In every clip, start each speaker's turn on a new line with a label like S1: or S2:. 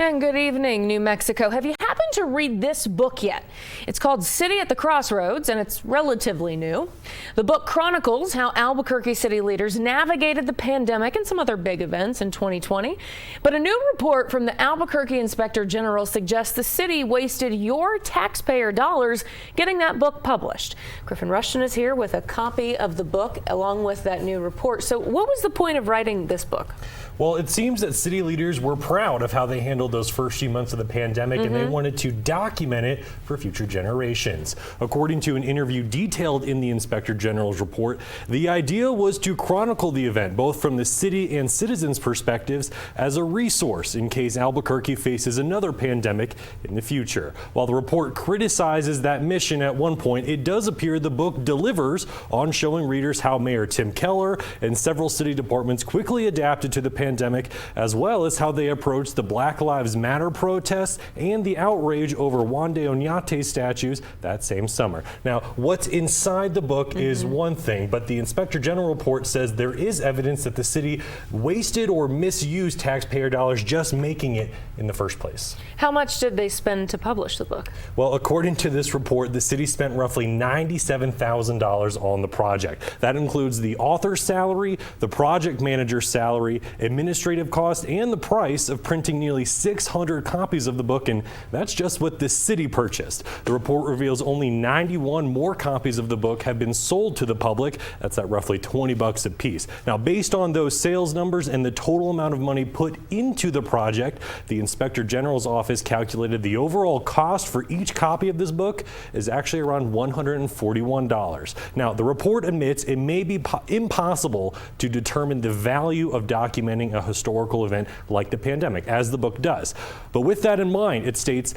S1: And good evening, New Mexico. Have you happened to read this book yet? It's called City at the Crossroads, and it's relatively new. The book chronicles how Albuquerque city leaders navigated the pandemic and some other big events in 2020. But a new report from the Albuquerque Inspector General suggests the city wasted your taxpayer dollars getting that book published. Griffin Rushton is here with a copy of the book along with that new report. So what was the point of writing this book?
S2: Well, it seems that city leaders were proud of how they handled those first few months of the pandemic, and they wanted to document it for future generations. According to an interview detailed in the Inspector General's report, the idea was to chronicle the event, both from the city and citizens' perspectives, as a resource in case Albuquerque faces another pandemic in the future. While the report criticizes that mission at one point, it does appear the book delivers on showing readers how Mayor Tim Keller and several city departments quickly adapted to the pandemic, as well as how they approached the Black Lives Matter protests and the outrage over Juan de Oñate's statues that same summer. Now, what's inside the book is one thing, but the Inspector General report says there is evidence that the city wasted or misused taxpayer dollars just making it in the first place.
S1: How much did they spend to publish the book?
S2: Well, according to this report, the city spent roughly $97,000 on the project. That includes the author's salary, the project manager's salary, administrative cost, and the price of printing nearly 600 copies of the book, and that's just what the city purchased. The report reveals only 91 more copies of the book have been sold to the public. That's at roughly $20 a piece. Now, based on those sales numbers and the total amount of money put into the project, the Inspector General's office calculated the overall cost for each copy of this book is actually around $141. Now, the report admits it may be impossible to determine the value of documenting a historical event like the pandemic, as the book does. But with that in mind, it states,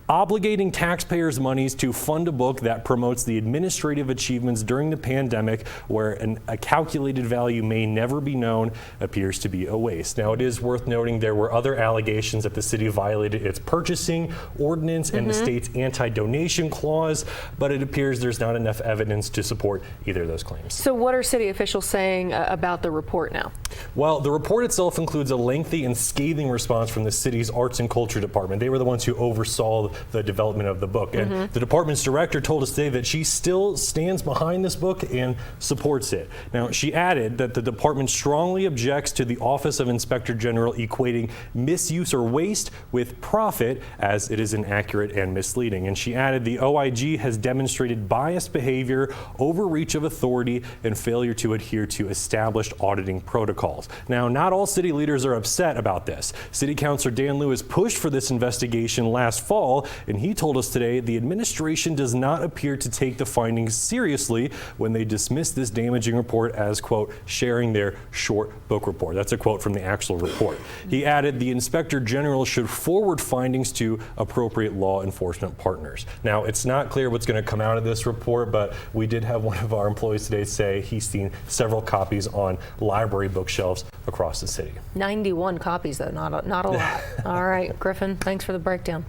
S2: obligating taxpayers' monies to fund a book that promotes the administrative achievements during the pandemic, where a calculated value may never be known, appears to be a waste. Now, it is worth noting there were other allegations that the city violated its purchasing ordinance and the state's anti-donation clause, but it appears there's not enough evidence to support either of those claims.
S1: So what are city officials saying about the report now?
S2: Well, the report itself includes a lengthy and scathing response from the city's Arts and Culture Department. They were the ones who oversaw the development of the book. And the department's director told us today that she still stands behind this book and supports it. Now, she added that the department strongly objects to the Office of Inspector General equating misuse or waste with profit, as it is inaccurate and misleading. And she added the OIG has demonstrated biased behavior, overreach of authority, and failure to adhere to established auditing protocols. Now, not all city leaders are upset about this. City Councilor Dan Lewis pushed for this investigation last fall, and he told us today the administration does not appear to take the findings seriously when they dismiss this damaging report as, quote, sharing their short book report. That's a quote from the actual report. He added the Inspector General should forward findings to appropriate law enforcement partners. Now, it's not clear what's going to come out of this report, but we did have one of our employees today say he's seen several copies on library bookshelves across the city.
S1: 91 copies, though, not a lot. All right, Griffin, thanks for the breakdown.